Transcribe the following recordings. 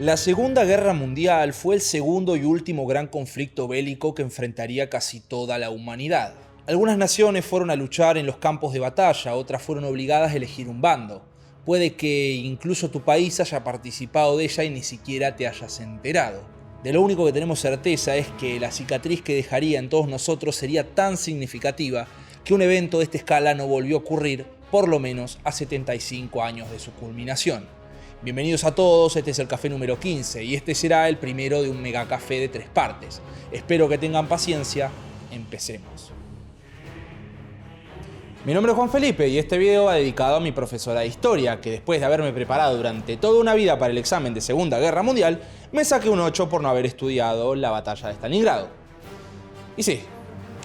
La Segunda Guerra Mundial fue el segundo y último gran conflicto bélico que enfrentaría casi toda la humanidad. Algunas naciones fueron a luchar en los campos de batalla, otras fueron obligadas a elegir un bando. Puede que incluso tu país haya participado de ella y ni siquiera te hayas enterado. De lo único que tenemos certeza es que la cicatriz que dejaría en todos nosotros sería tan significativa que un evento de esta escala no volvió a ocurrir por lo menos a 75 años de su culminación. Bienvenidos a todos, este es el café número 15 y este será el primero de un mega café de 3 partes. Espero que tengan paciencia, empecemos. Mi nombre es Juan Felipe y este video va dedicado a mi profesora de historia, que después de haberme preparado durante toda una vida para el examen de Segunda Guerra Mundial, me saqué un 8 por no haber estudiado la batalla de Stalingrado. Y sí,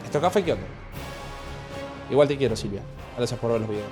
esto es café Kioto. Igual te quiero, Silvia. Gracias por ver los videos.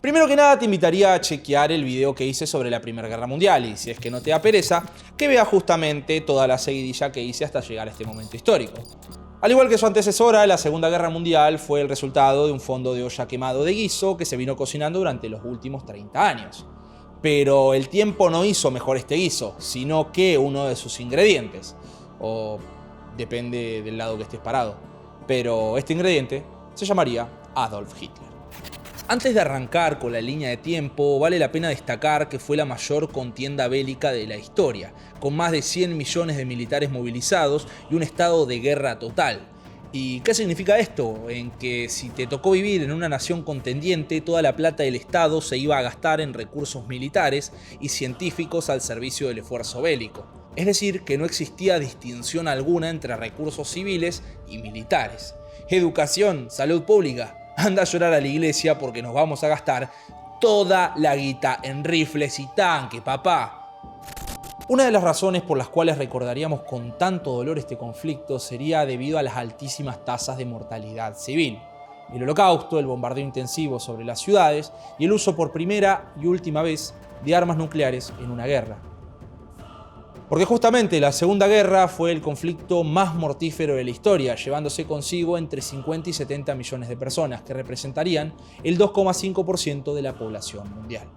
Primero que nada te invitaría a chequear el video que hice sobre la Primera Guerra Mundial y si es que no te da pereza, que veas justamente toda la seguidilla que hice hasta llegar a este momento histórico. Al igual que su antecesora, la Segunda Guerra Mundial fue el resultado de un fondo de olla quemado de guiso que se vino cocinando durante los últimos 30 años. Pero el tiempo no hizo mejor este guiso, sino que uno de sus ingredientes. O depende del lado que estés parado. Pero este ingrediente se llamaría Adolf Hitler. Antes de arrancar con la línea de tiempo, vale la pena destacar que fue la mayor contienda bélica de la historia, con más de 100 millones de militares movilizados y un estado de guerra total. ¿Y qué significa esto? En que si te tocó vivir en una nación contendiente, toda la plata del Estado se iba a gastar en recursos militares y científicos al servicio del esfuerzo bélico. Es decir, que no existía distinción alguna entre recursos civiles y militares. Educación, salud pública. Anda a llorar a la iglesia porque nos vamos a gastar toda la guita en rifles y tanques, papá. Una de las razones por las cuales recordaríamos con tanto dolor este conflicto sería debido a las altísimas tasas de mortalidad civil. El Holocausto, el bombardeo intensivo sobre las ciudades y el uso por primera y última vez de armas nucleares en una guerra. Porque justamente la Segunda Guerra fue el conflicto más mortífero de la historia, llevándose consigo entre 50 y 70 millones de personas, que representarían el 2,5% de la población mundial.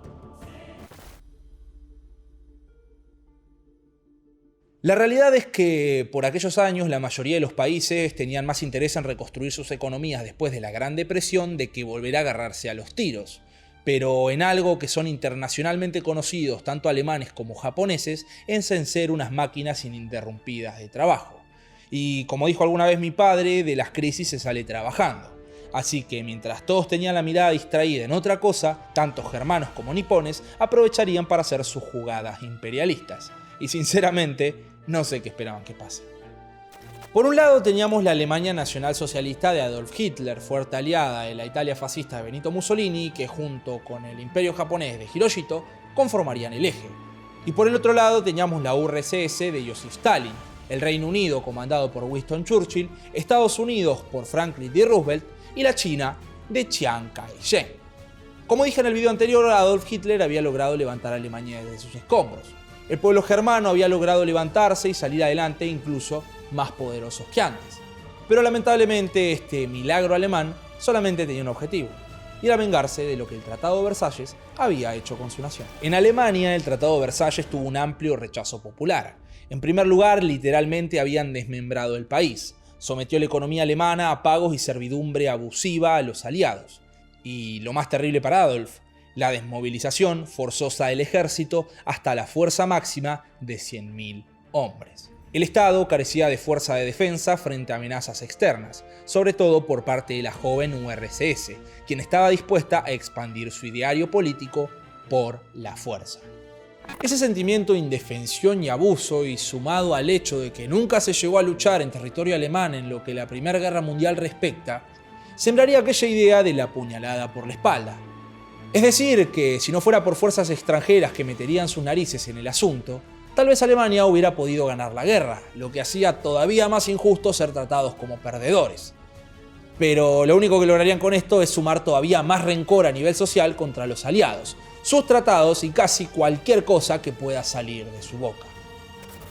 La realidad es que por aquellos años la mayoría de los países tenían más interés en reconstruir sus economías después de la Gran Depresión de que volver a agarrarse a los tiros. Pero en algo que son internacionalmente conocidos tanto alemanes como japoneses en ser unas máquinas ininterrumpidas de trabajo. Y como dijo alguna vez mi padre, de las crisis se sale trabajando. Así que mientras todos tenían la mirada distraída en otra cosa, tanto germanos como nipones aprovecharían para hacer sus jugadas imperialistas. Y sinceramente, no sé qué esperaban que pase. Por un lado teníamos la Alemania nacionalsocialista de Adolf Hitler, fuerte aliada de la Italia fascista de Benito Mussolini, que junto con el imperio japonés de Hirohito conformarían el eje. Y por el otro lado teníamos la URSS de Joseph Stalin, el Reino Unido comandado por Winston Churchill, Estados Unidos por Franklin D. Roosevelt y la China de Chiang Kai-shek. Como dije en el video anterior, Adolf Hitler había logrado levantar a Alemania desde sus escombros. El pueblo germano había logrado levantarse y salir adelante incluso más poderosos que antes. Pero lamentablemente este milagro alemán solamente tenía un objetivo, y era vengarse de lo que el Tratado de Versalles había hecho con su nación. En Alemania el Tratado de Versalles tuvo un amplio rechazo popular. En primer lugar, literalmente habían desmembrado el país. Sometió la economía alemana a pagos y servidumbre abusiva a los aliados. Y lo más terrible para Adolf, la desmovilización forzosa del ejército hasta la fuerza máxima de 100.000 hombres. El Estado carecía de fuerza de defensa frente a amenazas externas, sobre todo por parte de la joven URSS, quien estaba dispuesta a expandir su ideario político por la fuerza. Ese sentimiento de indefensión y abuso, y sumado al hecho de que nunca se llegó a luchar en territorio alemán en lo que la Primera Guerra Mundial respecta, sembraría aquella idea de la puñalada por la espalda. Es decir, que si no fuera por fuerzas extranjeras que meterían sus narices en el asunto, tal vez Alemania hubiera podido ganar la guerra, lo que hacía todavía más injusto ser tratados como perdedores. Pero lo único que lograrían con esto es sumar todavía más rencor a nivel social contra los aliados, sus tratados y casi cualquier cosa que pueda salir de su boca.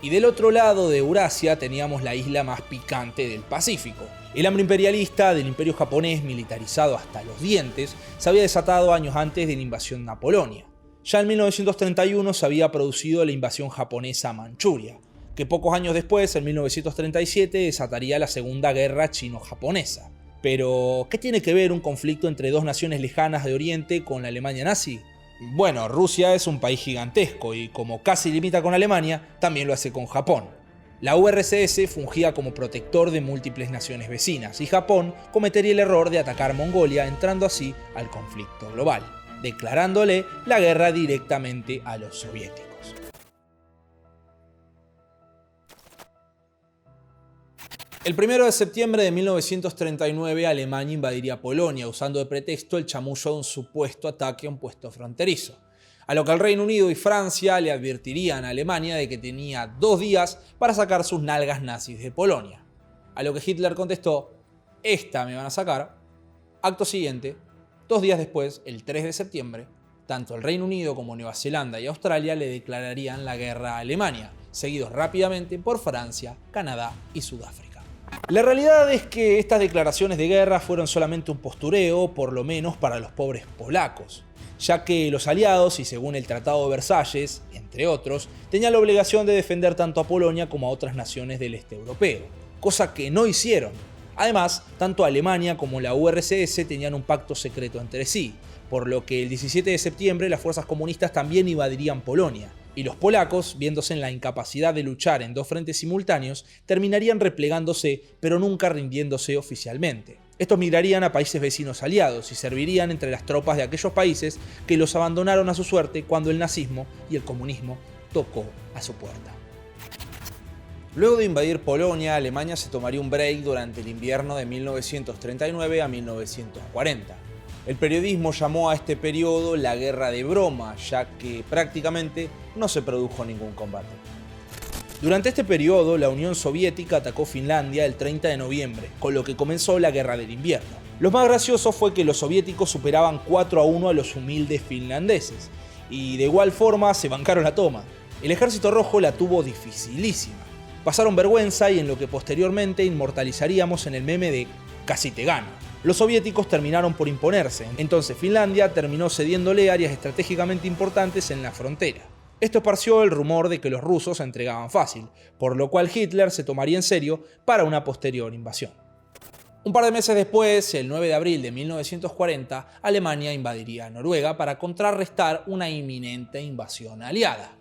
Y del otro lado de Eurasia teníamos la isla más picante del Pacífico. El hambre imperialista del imperio japonés, militarizado hasta los dientes, se había desatado años antes de la invasión a Polonia. Ya en 1931 se había producido la invasión japonesa a Manchuria, que pocos años después, en 1937, desataría la Segunda Guerra Chino-Japonesa. Pero, ¿qué tiene que ver un conflicto entre dos naciones lejanas de Oriente con la Alemania nazi? Bueno, Rusia es un país gigantesco y como casi limita con Alemania, también lo hace con Japón. La URSS fungía como protector de múltiples naciones vecinas y Japón cometería el error de atacar Mongolia, entrando así al conflicto global, declarándole la guerra directamente a los soviéticos. El 1 de septiembre de 1939 Alemania invadiría Polonia usando de pretexto el chamullo de un supuesto ataque a un puesto fronterizo, a lo que el Reino Unido y Francia le advertirían a Alemania de que tenía 2 días para sacar sus nalgas nazis de Polonia, a lo que Hitler contestó: "Esta me van a sacar". Acto siguiente, 2 días después, el 3 de septiembre, tanto el Reino Unido como Nueva Zelanda y Australia le declararían la guerra a Alemania, seguidos rápidamente por Francia, Canadá y Sudáfrica. La realidad es que estas declaraciones de guerra fueron solamente un postureo, por lo menos para los pobres polacos, ya que los aliados, y según el Tratado de Versalles, entre otros, tenían la obligación de defender tanto a Polonia como a otras naciones del este europeo, cosa que no hicieron. Además, tanto Alemania como la URSS tenían un pacto secreto entre sí, por lo que el 17 de septiembre las fuerzas comunistas también invadirían Polonia, y los polacos, viéndose en la incapacidad de luchar en 2 frentes simultáneos, terminarían replegándose, pero nunca rindiéndose oficialmente. Estos migrarían a países vecinos aliados y servirían entre las tropas de aquellos países que los abandonaron a su suerte cuando el nazismo y el comunismo tocó a su puerta. Luego de invadir Polonia, Alemania se tomaría un break durante el invierno de 1939 a 1940. El periodismo llamó a este periodo la guerra de broma, ya que prácticamente no se produjo ningún combate. Durante este periodo, la Unión Soviética atacó Finlandia el 30 de noviembre, con lo que comenzó la Guerra del Invierno. Lo más gracioso fue que los soviéticos superaban 4-1 a los humildes finlandeses, y de igual forma se bancaron la toma. El Ejército Rojo la tuvo dificilísima. Pasaron vergüenza y en lo que posteriormente inmortalizaríamos en el meme de "casi te gano". Los soviéticos terminaron por imponerse, entonces Finlandia terminó cediéndole áreas estratégicamente importantes en la frontera. Esto esparció el rumor de que los rusos se entregaban fácil, por lo cual Hitler se tomaría en serio para una posterior invasión. Un par de meses después, el 9 de abril de 1940, Alemania invadiría Noruega para contrarrestar una inminente invasión aliada.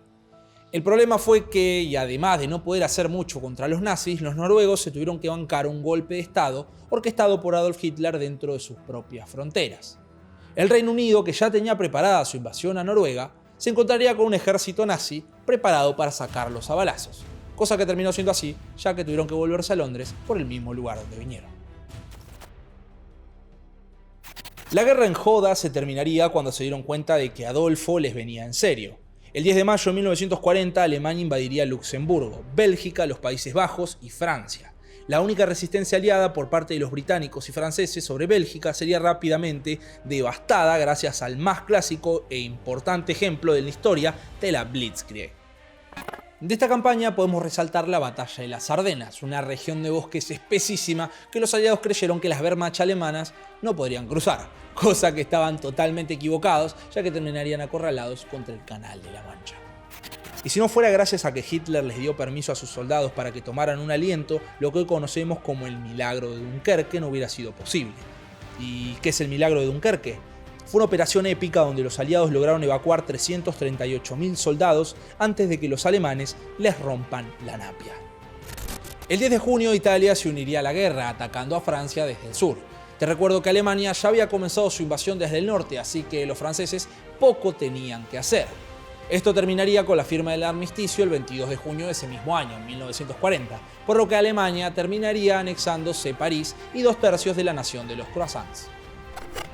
El problema fue que, y además de no poder hacer mucho contra los nazis, los noruegos se tuvieron que bancar un golpe de Estado orquestado por Adolf Hitler dentro de sus propias fronteras. El Reino Unido, que ya tenía preparada su invasión a Noruega, se encontraría con un ejército nazi preparado para sacarlos a balazos, cosa que terminó siendo así, ya que tuvieron que volverse a Londres por el mismo lugar donde vinieron. La guerra en joda se terminaría cuando se dieron cuenta de que Adolfo les venía en serio. El 10 de mayo de 1940, Alemania invadiría Luxemburgo, Bélgica, los Países Bajos y Francia. La única resistencia aliada por parte de los británicos y franceses sobre Bélgica sería rápidamente devastada gracias al más clásico e importante ejemplo de la historia de la Blitzkrieg. De esta campaña podemos resaltar la Batalla de las Ardenas, una región de bosques espesísima que los aliados creyeron que las Wehrmacht alemanas no podrían cruzar, cosa que estaban totalmente equivocados, ya que terminarían acorralados contra el Canal de la Mancha. Y si no fuera gracias a que Hitler les dio permiso a sus soldados para que tomaran un aliento, lo que hoy conocemos como el Milagro de Dunkerque no hubiera sido posible. ¿Y qué es el Milagro de Dunkerque? Fue una operación épica donde los aliados lograron evacuar 338.000 soldados antes de que los alemanes les rompan la napia. El 10 de junio Italia se uniría a la guerra, atacando a Francia desde el sur. Te recuerdo que Alemania ya había comenzado su invasión desde el norte, así que los franceses poco tenían que hacer. Esto terminaría con la firma del armisticio el 22 de junio de ese mismo año, en 1940, por lo que Alemania terminaría anexándose París y 2/3 de la nación de los croissants.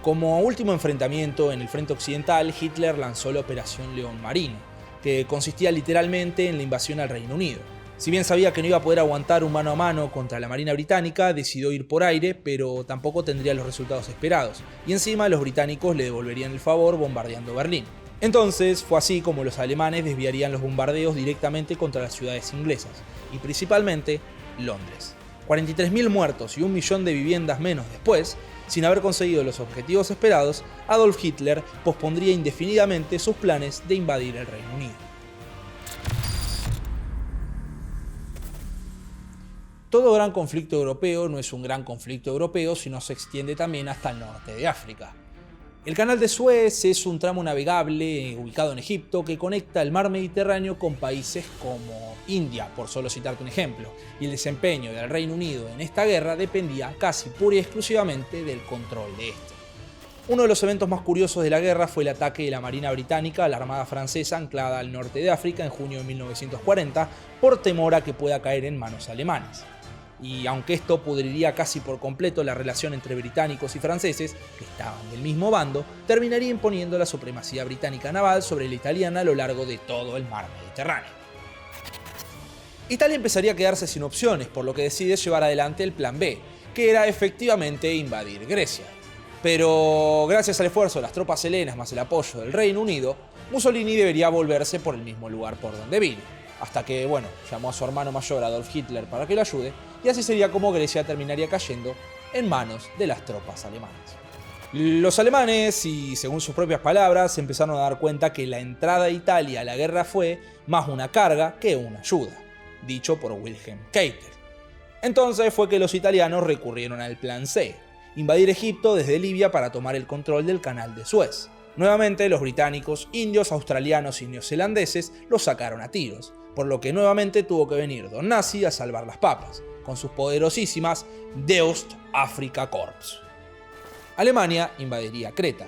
Como último enfrentamiento en el frente occidental, Hitler lanzó la Operación León Marino, que consistía literalmente en la invasión al Reino Unido. Si bien sabía que no iba a poder aguantar un mano a mano contra la Marina británica, decidió ir por aire, pero tampoco tendría los resultados esperados, y encima los británicos le devolverían el favor bombardeando Berlín. Entonces fue así como los alemanes desviarían los bombardeos directamente contra las ciudades inglesas, y principalmente Londres. 43.000 muertos y 1 millón de viviendas menos después, sin haber conseguido los objetivos esperados, Adolf Hitler pospondría indefinidamente sus planes de invadir el Reino Unido. Todo gran conflicto europeo no es un gran conflicto europeo si no se extiende también hasta el norte de África. El Canal de Suez es un tramo navegable ubicado en Egipto que conecta el mar Mediterráneo con países como India, por solo citarte un ejemplo, y el desempeño del Reino Unido en esta guerra dependía casi pura y exclusivamente del control de este. Uno de los eventos más curiosos de la guerra fue el ataque de la Marina británica a la Armada francesa anclada al norte de África en junio de 1940 por temor a que pueda caer en manos alemanas. Y aunque esto pudriría casi por completo la relación entre británicos y franceses, que estaban del mismo bando, terminaría imponiendo la supremacía británica naval sobre la italiana a lo largo de todo el mar Mediterráneo. Italia empezaría a quedarse sin opciones, por lo que decide llevar adelante el plan B, que era efectivamente invadir Grecia. Pero gracias al esfuerzo de las tropas helenas más el apoyo del Reino Unido, Mussolini debería volverse por el mismo lugar por donde vino, hasta que, llamó a su hermano mayor Adolf Hitler para que lo ayude, y así sería como Grecia terminaría cayendo en manos de las tropas alemanas. Los alemanes, y según sus propias palabras, se empezaron a dar cuenta que la entrada de Italia a la guerra fue más una carga que una ayuda, dicho por Wilhelm Keitel. Entonces fue que los italianos recurrieron al plan C, invadir Egipto desde Libia para tomar el control del Canal de Suez. Nuevamente los británicos, indios, australianos y neozelandeses los sacaron a tiros, por lo que nuevamente tuvo que venir Don Nazi a salvar las papas, con sus poderosísimas Deost Afrika Korps. Alemania invadiría Creta,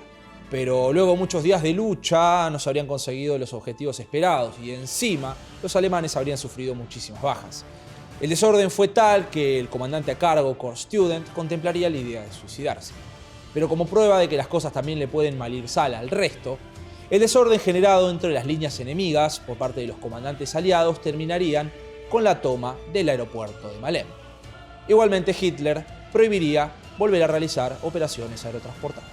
pero luego muchos días de lucha no se habrían conseguido los objetivos esperados y encima los alemanes habrían sufrido muchísimas bajas. El desorden fue tal que el comandante a cargo, Kurt Student, contemplaría la idea de suicidarse. Pero como prueba de que las cosas también le pueden malir sal al resto, el desorden generado entre las líneas enemigas por parte de los comandantes aliados terminarían con la toma del aeropuerto de Malé. Igualmente Hitler prohibiría volver a realizar operaciones aerotransportadas.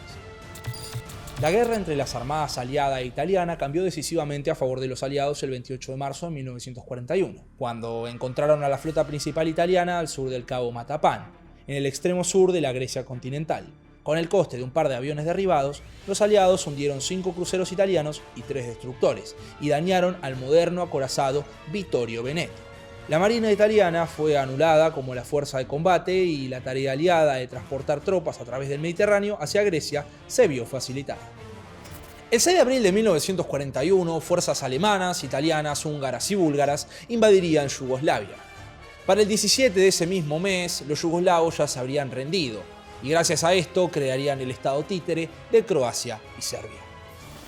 La guerra entre las armadas aliada e italiana cambió decisivamente a favor de los aliados el 28 de marzo de 1941, cuando encontraron a la flota principal italiana al sur del Cabo Matapán, en el extremo sur de la Grecia continental. Con el coste de un par de aviones derribados, los aliados hundieron 5 cruceros italianos y 3 destructores, y dañaron al moderno acorazado Vittorio Veneto. La Marina italiana fue anulada como la fuerza de combate y la tarea aliada de transportar tropas a través del Mediterráneo hacia Grecia se vio facilitada. El 6 de abril de 1941, fuerzas alemanas, italianas, húngaras y búlgaras invadirían Yugoslavia. Para el 17 de ese mismo mes, los yugoslavos ya se habrían rendido, y gracias a esto crearían el estado títere de Croacia y Serbia.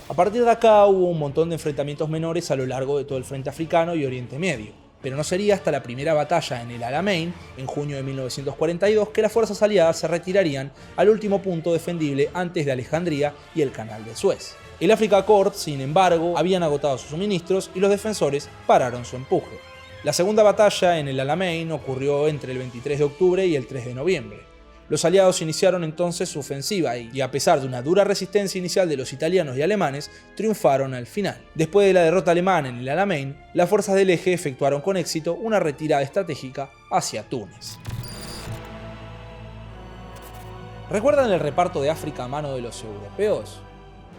A partir de acá hubo un montón de enfrentamientos menores a lo largo de todo el frente africano y Oriente Medio. Pero no sería hasta la primera batalla en el Alamein, en junio de 1942, que las fuerzas aliadas se retirarían al último punto defendible antes de Alejandría y el Canal de Suez. El Afrika Korps, sin embargo, habían agotado sus suministros y los defensores pararon su empuje. La segunda batalla en el Alamein ocurrió entre el 23 de octubre y el 3 de noviembre. Los aliados iniciaron entonces su ofensiva y a pesar de una dura resistencia inicial de los italianos y alemanes, triunfaron al final. Después de la derrota alemana en el Alamein, las fuerzas del eje efectuaron con éxito una retirada estratégica hacia Túnez. ¿Recuerdan el reparto de África a mano de los europeos?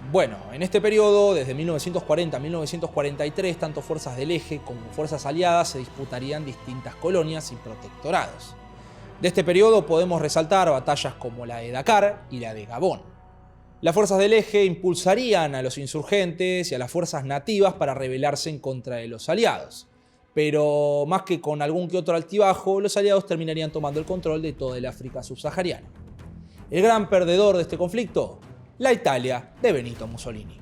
Bueno, en este periodo, desde 1940 a 1943, tanto fuerzas del eje como fuerzas aliadas se disputarían distintas colonias y protectorados. De este periodo podemos resaltar batallas como la de Dakar y la de Gabón. Las fuerzas del eje impulsarían a los insurgentes y a las fuerzas nativas para rebelarse en contra de los aliados. Pero más que con algún que otro altibajo, los aliados terminarían tomando el control de toda el África subsahariana. El gran perdedor de este conflicto, la Italia de Benito Mussolini.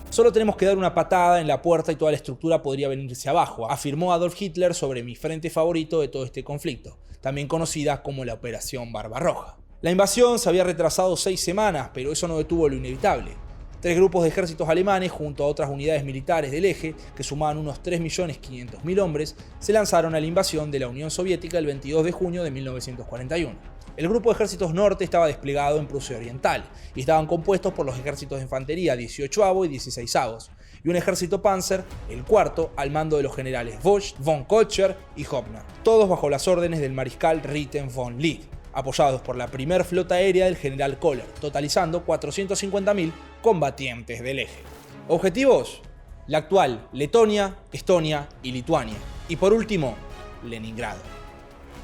Solo tenemos que dar una patada en la puerta y toda la estructura podría venirse abajo, afirmó Adolf Hitler sobre mi frente favorito de todo este conflicto, también conocida como la Operación Barbarroja. La invasión se había retrasado 6 semanas, pero eso no detuvo lo inevitable. Tres grupos de ejércitos alemanes, junto a otras unidades militares del eje, que sumaban unos 3.500.000 hombres, se lanzaron a la invasión de la Unión Soviética el 22 de junio de 1941. El grupo de ejércitos norte estaba desplegado en Prusia Oriental y estaban compuestos por los ejércitos de infantería 18avo y 16avos, y un ejército panzer, el cuarto, al mando de los generales Bosch, von Kocher y Hoppner, todos bajo las órdenes del mariscal Ritten von Lied, apoyados por la primera flota aérea del general Koller, totalizando 450.000 combatientes del eje. Objetivos: la actual Letonia, Estonia y Lituania. Y por último, Leningrado.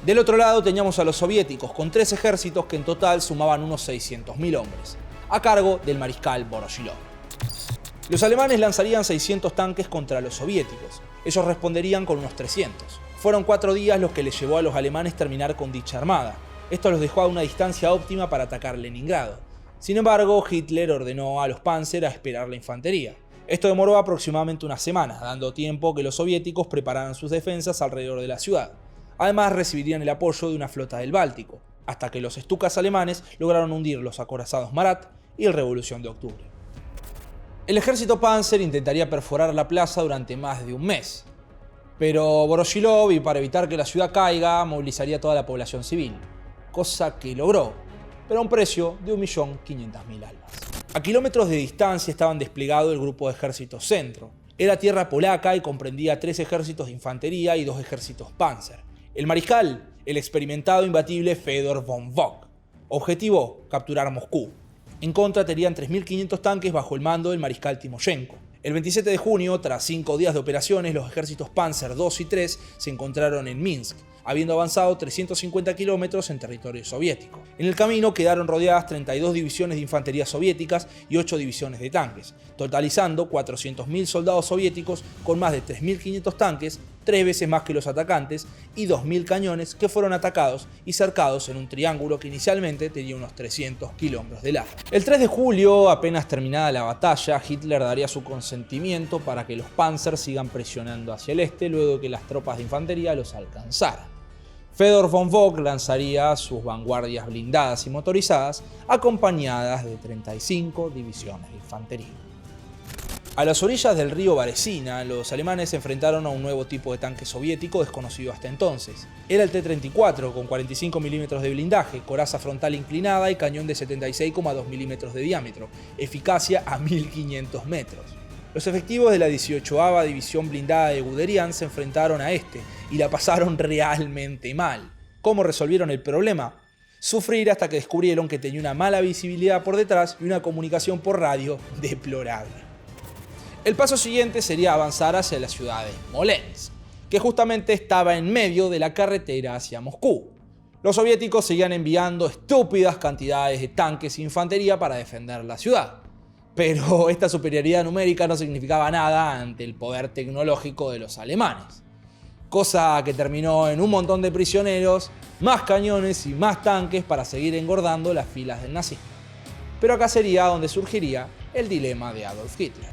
Del otro lado teníamos a los soviéticos, con tres ejércitos que en total sumaban unos 600.000 hombres, a cargo del mariscal Voroshilov. Los alemanes lanzarían 600 tanques contra los soviéticos, ellos responderían con unos 300. Fueron 4 días los que les llevó a los alemanes terminar con dicha armada. Esto los dejó a una distancia óptima para atacar Leningrado. Sin embargo, Hitler ordenó a los Panzer a esperar la infantería. Esto demoró aproximadamente unas semanas, dando tiempo que los soviéticos prepararan sus defensas alrededor de la ciudad. Además, recibirían el apoyo de una flota del Báltico, hasta que los Stukas alemanes lograron hundir los acorazados Marat y la Revolución de Octubre. El ejército Panzer intentaría perforar la plaza durante más de un mes, pero Voroshilov, y para evitar que la ciudad caiga, movilizaría a toda la población civil, cosa que logró, pero a un precio de 1.500.000 almas. A kilómetros de distancia estaban desplegados el grupo de ejércitos centro. Era tierra polaca y comprendía 3 ejércitos de infantería y 2 ejércitos panzer. El mariscal, el experimentado e imbatible Fedor von Bock. Objetivo: capturar Moscú. En contra tenían 3.500 tanques bajo el mando del mariscal Timoshenko. El 27 de junio, tras 5 días de operaciones, los ejércitos Panzer II y III se encontraron en Minsk, habiendo avanzado 350 kilómetros en territorio soviético. En el camino quedaron rodeadas 32 divisiones de infantería soviéticas y 8 divisiones de tanques, totalizando 400.000 soldados soviéticos con más de 3.500 tanques, 3 veces más que los atacantes, y 2.000 cañones que fueron atacados y cercados en un triángulo que inicialmente tenía unos 300 kilómetros de largo. El 3 de julio, apenas terminada la batalla, Hitler daría su consentimiento para que los Panzer sigan presionando hacia el este luego de que las tropas de infantería los alcanzaran. Fedor von Bock lanzaría sus vanguardias blindadas y motorizadas, acompañadas de 35 divisiones de infantería. A las orillas del río Beresina, los alemanes se enfrentaron a un nuevo tipo de tanque soviético desconocido hasta entonces. Era el T-34 con 45 milímetros de blindaje, coraza frontal inclinada y cañón de 76,2 milímetros de diámetro, eficacia a 1.500 metros. Los efectivos de la 18ª División Blindada de Guderian se enfrentaron a este y la pasaron realmente mal. ¿Cómo resolvieron el problema? Sufrir hasta que descubrieron que tenía una mala visibilidad por detrás y una comunicación por radio deplorable. El paso siguiente sería avanzar hacia la ciudad de Smolensk, que justamente estaba en medio de la carretera hacia Moscú. Los soviéticos seguían enviando estúpidas cantidades de tanques e infantería para defender la ciudad. Pero esta superioridad numérica no significaba nada ante el poder tecnológico de los alemanes. Cosa que terminó en un montón de prisioneros, más cañones y más tanques para seguir engordando las filas del nazismo. Pero acá sería donde surgiría el dilema de Adolf Hitler.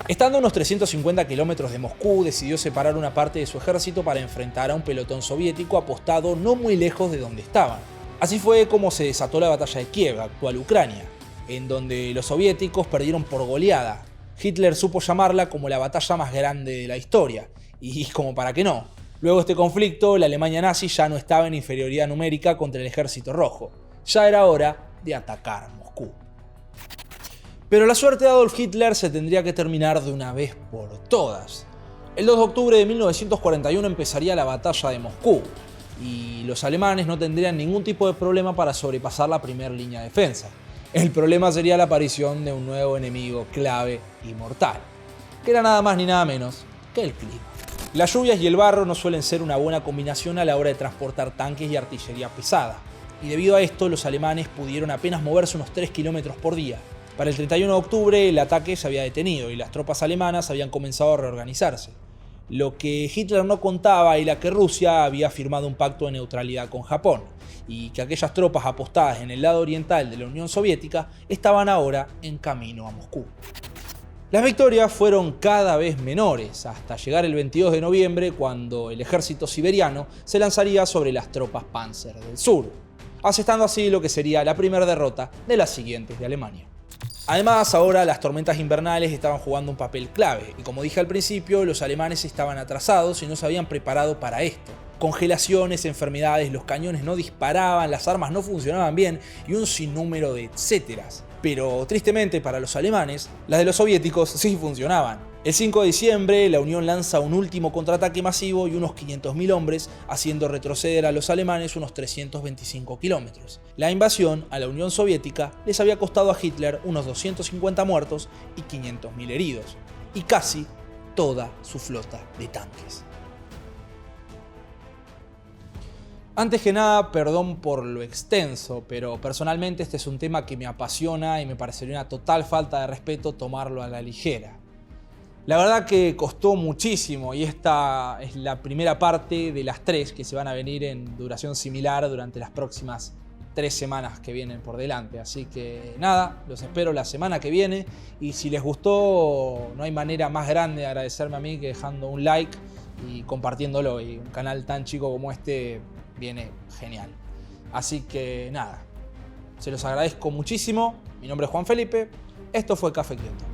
Estando a unos 350 kilómetros de Moscú, decidió separar una parte de su ejército para enfrentar a un pelotón soviético apostado no muy lejos de donde estaban. Así fue como se desató la batalla de Kiev, actual Ucrania, en donde los soviéticos perdieron por goleada. Hitler supo llamarla como la batalla más grande de la historia, y como para qué no. Luego de este conflicto, la Alemania nazi ya no estaba en inferioridad numérica contra el ejército rojo. Ya era hora de atacar Moscú. Pero la suerte de Adolf Hitler se tendría que terminar de una vez por todas. El 2 de octubre de 1941 empezaría la batalla de Moscú, y los alemanes no tendrían ningún tipo de problema para sobrepasar la primera línea de defensa. El problema sería la aparición de un nuevo enemigo clave y mortal, que era nada más ni nada menos que el clima. Las lluvias y el barro no suelen ser una buena combinación a la hora de transportar tanques y artillería pesada, y debido a esto los alemanes pudieron apenas moverse unos 3 kilómetros por día. Para el 31 de octubre el ataque se había detenido y las tropas alemanas habían comenzado a reorganizarse. Lo que Hitler no contaba era que Rusia había firmado un pacto de neutralidad con Japón y que aquellas tropas apostadas en el lado oriental de la Unión Soviética estaban ahora en camino a Moscú. Las victorias fueron cada vez menores hasta llegar el 22 de noviembre cuando el ejército siberiano se lanzaría sobre las tropas Panzer del sur, asestando así lo que sería la primera derrota de las siguientes de Alemania. Además, ahora las tormentas invernales estaban jugando un papel clave, y como dije al principio, los alemanes estaban atrasados y no se habían preparado para esto. Congelaciones, enfermedades, los cañones no disparaban, las armas no funcionaban bien y un sinnúmero de etcéteras. Pero tristemente para los alemanes, las de los soviéticos sí funcionaban. El 5 de diciembre, la Unión lanza un último contraataque masivo y unos 500.000 hombres, haciendo retroceder a los alemanes unos 325 kilómetros. La invasión a la Unión Soviética les había costado a Hitler unos 250 muertos y 500.000 heridos, y casi toda su flota de tanques. Antes que nada, perdón por lo extenso, pero personalmente este es un tema que me apasiona y me parecería una total falta de respeto tomarlo a la ligera. La verdad que costó muchísimo y esta es la primera parte de las 3 que se van a venir en duración similar durante las próximas 3 semanas que vienen por delante. Así que nada, los espero la semana que viene y si les gustó no hay manera más grande de agradecerme a mí que dejando un like y compartiéndolo, y un canal tan chico como este viene genial. Así que nada, se los agradezco muchísimo. Mi nombre es Juan Felipe, esto fue Café Kioto.